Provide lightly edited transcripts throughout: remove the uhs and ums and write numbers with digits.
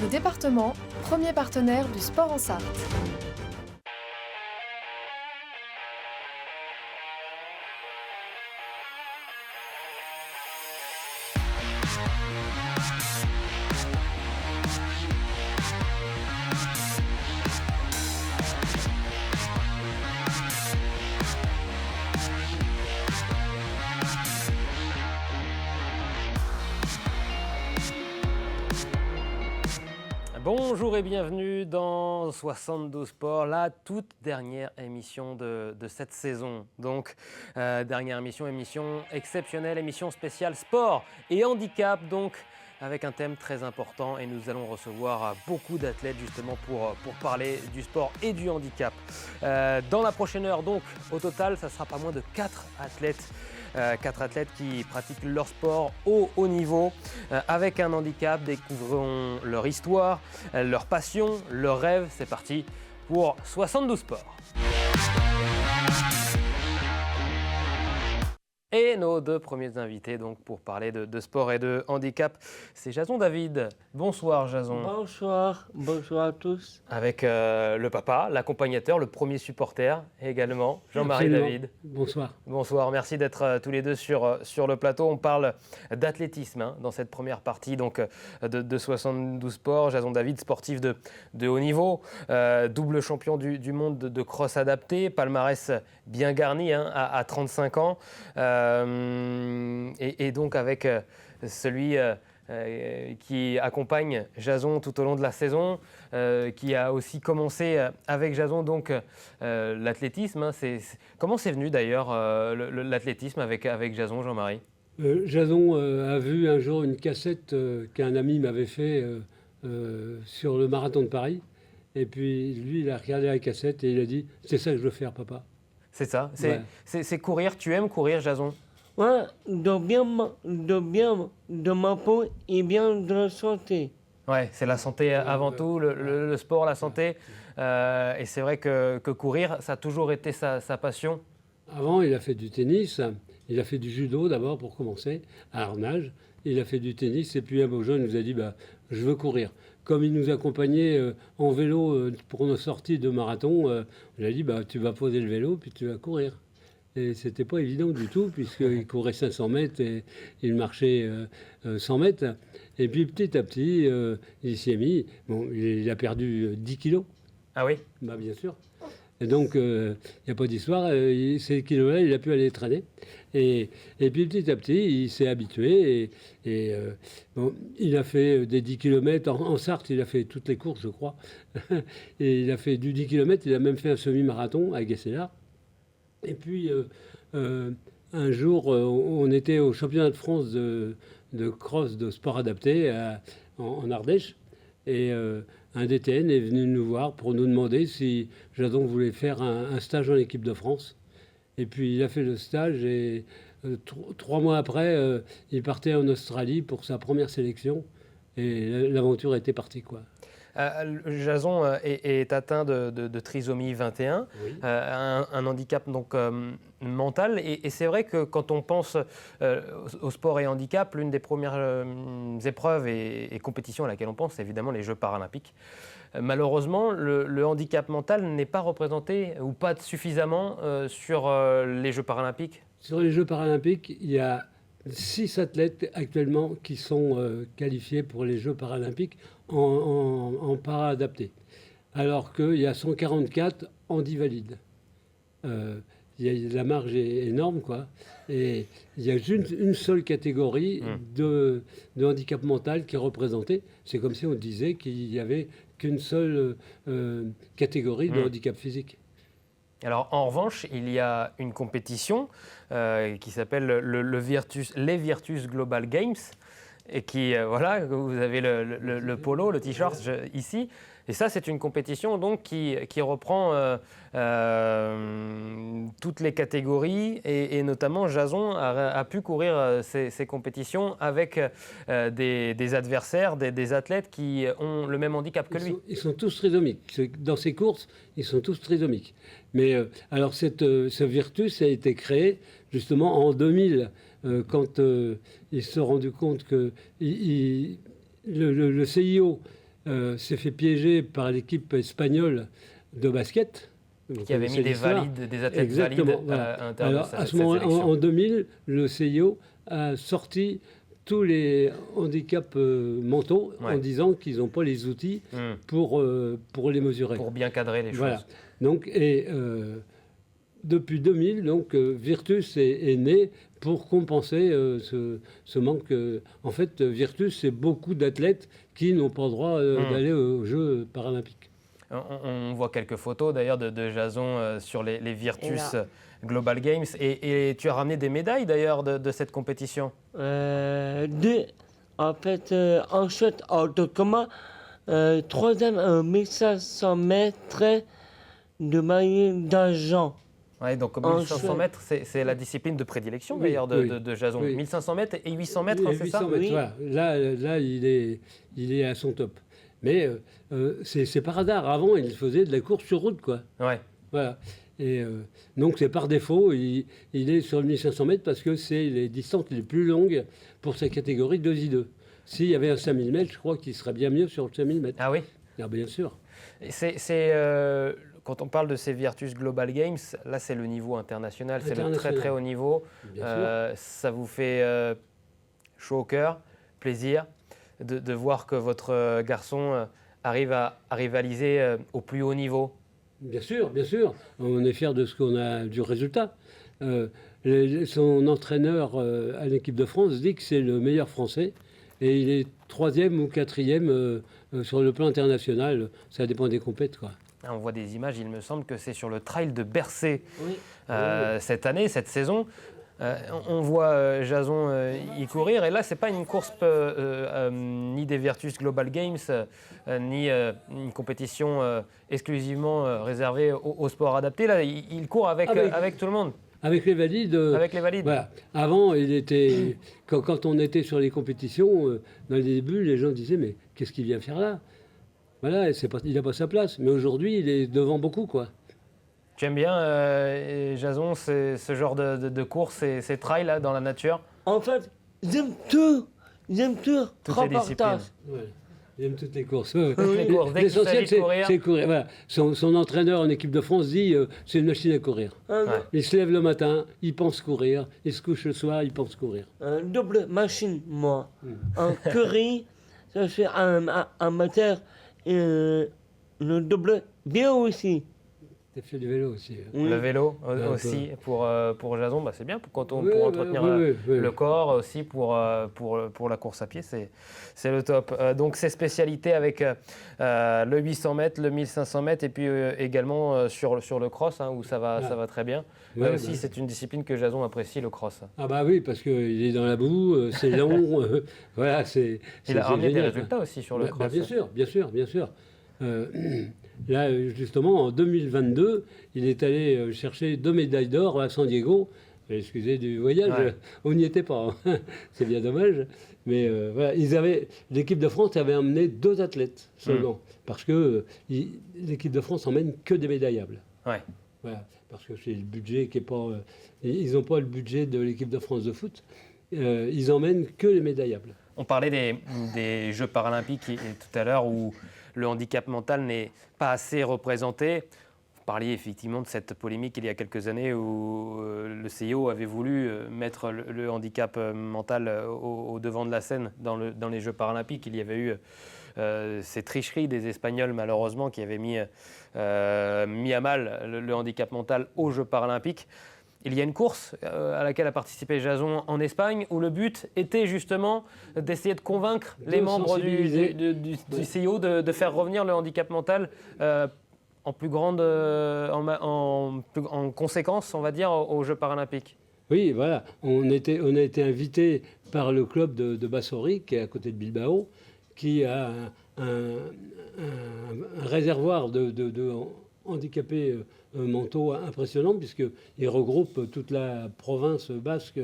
Le département, premier partenaire du sport en Sarthe. Bonjour et bienvenue dans 72 Sports, la toute dernière émission de cette saison. Donc, dernière émission exceptionnelle, émission spéciale sport et handicap, donc avec un thème très important. Et nous allons recevoir beaucoup d'athlètes justement pour parler du sport et du handicap. Dans la prochaine heure, donc, au total, ça sera pas moins de 4 athlètes. 4 athlètes qui pratiquent leur sport au haut niveau avec un handicap. Découvrons leur histoire, leur passion, leurs rêves. C'est parti pour 72 Sports. Et nos deux premiers invités donc, pour parler de sport et de handicap, c'est Jason David. Bonsoir Jason. Bonsoir à tous. Avec le papa, l'accompagnateur, le premier supporter également, Jean-Marie David. Bonsoir. Bonsoir, merci d'être tous les deux sur le plateau. On parle d'athlétisme dans cette première partie donc, de 72 Sports. Jason David, sportif de haut niveau, double champion du monde de cross adapté, palmarès bien garni à 35 ans. Et donc avec celui qui accompagne Jason tout au long de la saison, qui a aussi commencé avec Jason donc l'athlétisme. Comment c'est venu d'ailleurs l'athlétisme avec Jason, Jean-Marie? Jason a vu un jour une cassette qu'un ami m'avait fait sur le marathon de Paris. Et puis lui, il a regardé la cassette et il a dit « C'est ça que je veux faire, papa ». C'est ça, Ouais. c'est courir. Tu aimes courir, Jason? Ouais, de ma peau et bien de la santé. Ouais, c'est la santé avant tout, le sport, la santé. Et c'est vrai que courir, ça a toujours été sa passion. Avant, il a fait du tennis, il a fait du judo d'abord pour commencer, à Arnage. Il a fait du tennis et puis un beau jour, il nous a dit « Je veux courir ». Comme il nous accompagnait en vélo pour nos sorties de marathon, on lui a dit « Tu vas poser le vélo puis tu vas courir ». Et c'était pas évident du tout, puisqu'il courait 500 mètres et il marchait 100 mètres. Et puis petit à petit, il s'y est mis. Bon, il a perdu 10 kilos. Ah oui? Bien sûr. Et donc, il n'y a pas d'histoire. Ces kilos-là, il a pu aller traîner. Et puis petit à petit, il s'est habitué. Bon, il a fait des 10 km. En Sarthe, il a fait toutes les courses, je crois. Et il a fait du 10 km. Il a même fait un semi-marathon à Guesselar. Et puis, un jour, on était au championnat de France de cross, de sport adapté en Ardèche. Et un DTN est venu nous voir pour nous demander si Jason voulait faire un stage en équipe de France. Et puis, il a fait le stage et 3 mois après, il partait en Australie pour sa première sélection. Et l'aventure était partie, quoi. Jason est atteint de trisomie 21, Oui. un handicap donc, mental. Et c'est vrai que quand on pense au sport et handicap, l'une des premières épreuves et compétitions à laquelle on pense, c'est évidemment les Jeux paralympiques. Malheureusement, le handicap mental n'est pas représenté ou pas suffisamment sur les Jeux paralympiques. Sur les Jeux paralympiques, il y a 6 athlètes actuellement qui sont qualifiés pour les Jeux paralympiques en para-adapté, alors qu'il y a 144 handi-valides. La marge est énorme, quoi. Et il y a une seule catégorie de handicap mental qui est représentée. C'est comme si on disait qu'il n'y avait qu'une seule catégorie de handicap physique. Alors, en revanche, il y a une compétition qui s'appelle les Virtus Global Games et qui, voilà, vous avez le polo, le t-shirt ici. Et ça, c'est une compétition donc, qui reprend toutes les catégories et notamment Jason a pu courir ces compétitions avec des adversaires, des athlètes qui ont le même handicap que lui. Ils sont tous trisomiques. Dans ces courses, ils sont tous trisomiques. Mais alors, ce Virtus a été créé justement en 2000 quand ils se sont rendus compte que le CIO s'est fait piéger par l'équipe espagnole de basket. Qui avait mis des athlètes Exactement, valides voilà. à l'intérieur de À cette ce moment, sélection. en 2000, le CIO a sorti tous les handicaps mentaux en disant qu'ils n'ont pas les outils pour les mesurer. Pour bien cadrer les choses. Voilà. Donc, depuis 2000, donc, Virtus est né pour compenser ce manque. En fait, Virtus, c'est beaucoup d'athlètes qui n'ont pas le droit d'aller aux Jeux paralympiques. On voit quelques photos d'ailleurs de Jason sur les Virtus Global Games. Et tu as ramené des médailles d'ailleurs de cette compétition. Deux, en fait, en shot hors de commun, troisième 1500 mètres de maillot d'argent. Ouais, donc En 1500 shot. mètres, c'est la discipline de prédilection Oui, d'ailleurs oui. de Jason. Oui. 1500 mètres et 800 mètres, Oui, c'est ça 800 mètres, Oui. voilà. Là, il est à son top. Mais c'est par hasard. Avant, il faisait de la course sur route, quoi. Ouais. Voilà. Et donc, c'est par défaut, il est sur le 1500 mètres parce que c'est les distances les plus longues pour sa catégorie 2i2. S'il y avait un 5000 mètres, je crois qu'il serait bien mieux sur le 5000 mètres. Ah oui. Ah, bien sûr. Quand on parle de ces Virtus Global Games, là c'est le niveau international, c'est le très International. très haut niveau. Bien sûr. Ça vous fait chaud au cœur, plaisir de voir que votre garçon arrive à rivaliser au plus haut niveau. Bien sûr, bien sûr. On est fiers de ce qu'on a du résultat. Son entraîneur à l'équipe de France dit que c'est le meilleur Français et il est 3e ou 4e sur le plan international. Ça dépend des compètes, quoi. On voit des images, il me semble que c'est sur le trail de Bercé Oui. cette année, cette saison. On voit Jason y courir et là c'est pas une course ni des Virtus Global Games ni une compétition exclusivement réservée au sport adapté. Là il court avec tout le monde. Avec les valides. Avec les valides. Voilà. Avant, quand on était sur les compétitions, dans les débuts, les gens disaient mais qu'est-ce qu'il vient faire là? Voilà, il n'a pas sa place. Mais aujourd'hui, il est devant beaucoup, quoi. Tu aimes bien, Jason, ce genre de course, ces trails là, dans la nature? En fait, j'aime tout. J'aime tout. Toutes les Reportage. Ouais. Il aime toutes les courses. Toutes les courses. Dès qu'il s'agit L'essentiel, de courir. c'est courir. Voilà. Son entraîneur en équipe de France dit c'est une machine à courir. Un, Ouais. Il se lève le matin, il pense courir. Il se couche le soir, il pense courir. un double machine, moi. En curry, ça fait un moteur. Le double bien aussi. Tu as fait du vélo aussi. Oui. Le vélo Un aussi pour Jason, c'est bien pour Oui, entretenir oui, le corps, aussi pour la course à pied, c'est le top. Donc ses spécialités avec le 800 mètres, le 1500 mètres et puis également sur le cross où ça va très bien. Là Ouais, aussi, c'est une discipline que Jason apprécie, le cross. Ah bah oui, parce qu'il est dans la boue, c'est long. Voilà, c'est Il a ramené des génial, résultats aussi sur le Bah, cross. bien sûr, bien sûr, bien sûr. Là, justement, en 2022, il est allé chercher 2 médailles d'or à San Diego. Excusez du voyage, Ouais. on n'y était pas. Hein. C'est bien dommage. Mais voilà, l'équipe de France avait emmené 2 athlètes seulement. Parce que l'équipe de France emmène que des médaillables. Ouais. Voilà, parce que c'est le budget qui est pas. Ils n'ont pas le budget de l'équipe de France de foot. Ils emmènent que les médaillables. On parlait des Jeux paralympiques tout à l'heure où le handicap mental n'est pas assez représenté. Vous parliez effectivement de cette polémique il y a quelques années où le CIO avait voulu mettre le handicap mental au devant de la scène dans les Jeux paralympiques. Il y avait eu ces tricheries des Espagnols malheureusement qui avaient mis à mal le handicap mental aux Jeux paralympiques. Il y a une course à laquelle a participé Jason en Espagne où le but était justement d'essayer de convaincre les membres du CIO de faire revenir le handicap mental en plus grande en conséquence, on va dire, aux Jeux paralympiques. Oui, voilà. On a été invité par le club de Bassori, qui est à côté de Bilbao, qui a un réservoir de handicapés mentaux impressionnant, puisqu'il regroupe toute la province basque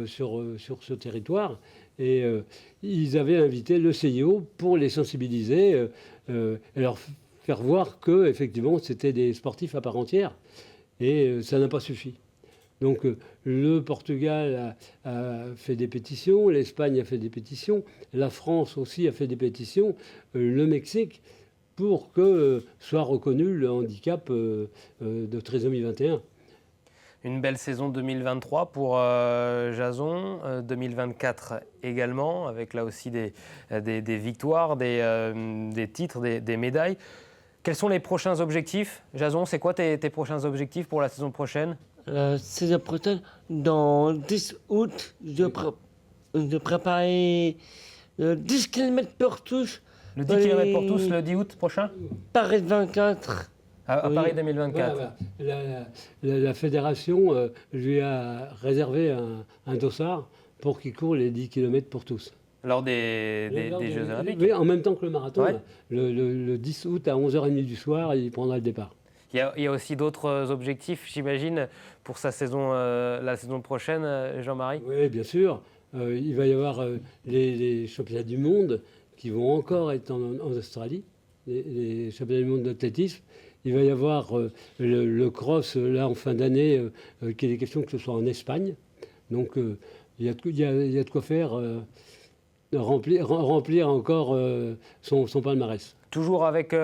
sur ce territoire. Et ils avaient invité le CIO pour les sensibiliser et leur faire voir qu'effectivement, c'était des sportifs à part entière. Et ça n'a pas suffi. Donc le Portugal a fait des pétitions, l'Espagne a fait des pétitions, la France aussi a fait des pétitions, le Mexique, pour que soit reconnu le handicap de trisomie 21. Une belle saison 2023 pour Jason, 2024 également, avec là aussi des victoires, des titres, des médailles. Quels sont les prochains objectifs, Jason? C'est quoi tes prochains objectifs pour la saison prochaine? La saison prochaine, dans 10 août, je préparais 10 km pour tous. Le 10 km pour tous le 10 août prochain? Paris 24. À Oui. Paris 2024. Voilà. La fédération lui a réservé un dossard pour qu'il court les 10 km pour tous. Lors des Jeux Olympiques? Oui, en même temps que le marathon. Ouais. Le 10 août à 11h30 du soir, il prendra le départ. Il y a aussi d'autres objectifs, j'imagine, pour la saison prochaine, Jean-Marie? Oui, bien sûr. Il va y avoir les championnats du monde qui vont encore être en Australie, les championnats du monde d'athlétisme. Il va y avoir le cross, là, en fin d'année, qu'il est question que ce soit en Espagne. Donc, il y a de quoi faire, remplir encore son palmarès. Toujours avec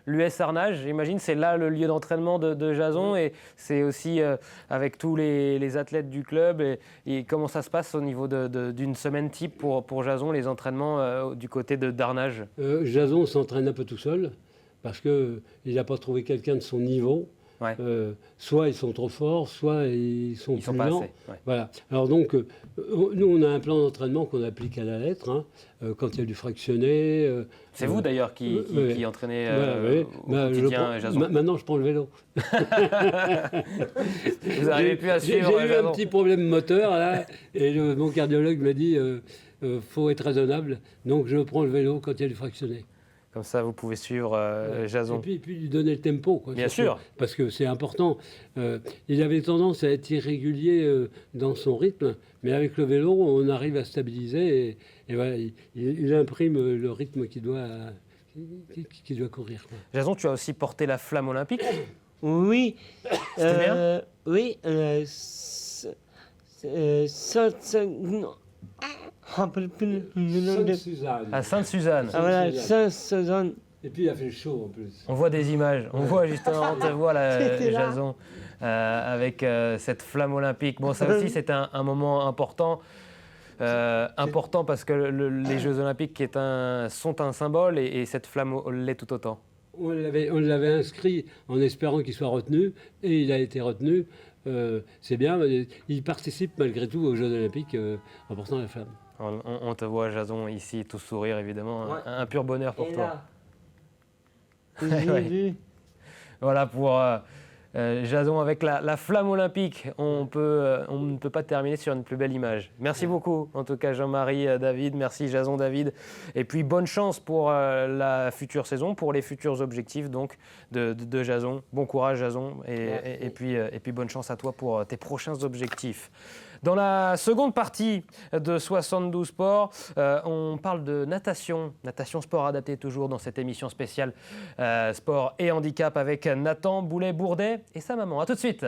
l'US Arnage, j'imagine, c'est là le lieu d'entraînement de Jason, et c'est aussi avec tous les athlètes du club. Et comment ça se passe au niveau d'une semaine type pour Jason, les entraînements du côté d'Arnage? Jason s'entraîne un peu tout seul parce qu'il n'a pas trouvé quelqu'un de son niveau. Ouais. Soit ils sont trop forts, soit ils sont plus pas lents. assez, ouais. Voilà. Alors donc, nous, on a un plan d'entraînement qu'on applique à la lettre. Hein. Quand il y a du fractionné. C'est vous d'ailleurs qui entraînez au quotidien Jason? Maintenant, je prends le vélo. Vous n'arrivez plus à suivre J'ai eu Jason? un petit problème moteur là, et mon cardiologue m'a dit faut être raisonnable. Donc je prends le vélo quand il y a du fractionné. Comme ça, vous pouvez suivre Jason. Et puis lui donner le tempo. Quoi, Bien surtout, sûr. Parce que c'est important. Il avait tendance à être irrégulier dans son rythme, mais avec le vélo, on arrive à stabiliser et voilà, il imprime le rythme qu'il doit courir. Quoi. Jason, tu as aussi porté la flamme olympique. Oui. C'était bien? Oui. Rappelle plus le nom de... Sainte-Suzanne. À Sainte-Suzanne. Ah voilà, Sainte-Suzanne. Et puis il a fait chaud en plus. On voit des images, on voit justement, on te voit là, C'était là. Jason, avec cette flamme olympique. Bon, ça aussi, c'est un moment important. Important parce que les Jeux Olympiques sont un symbole et cette flamme l'est tout autant. On l'avait inscrit en espérant qu'il soit retenu et il a été retenu. C'est bien, il participe malgré tout aux Jeux Olympiques en portant la flamme. On te voit, Jason, ici, tout sourire, évidemment. Ouais. Un pur bonheur pour Et toi. là, j'ai Ouais. vu. Voilà pour Jason avec la flamme olympique. On ne peut pas terminer sur une plus belle image. Merci beaucoup, en tout cas Jean-Marie, David. Merci Jason, David. Et puis bonne chance pour la future saison, pour les futurs objectifs donc de Jason. Bon courage Jason et puis bonne chance à toi pour tes prochains objectifs. Dans la seconde partie de 72 Sports, on parle de natation sport adapté toujours dans cette émission spéciale sport et handicap avec Nathan Boulet-Bourdet et sa maman. A tout de suite.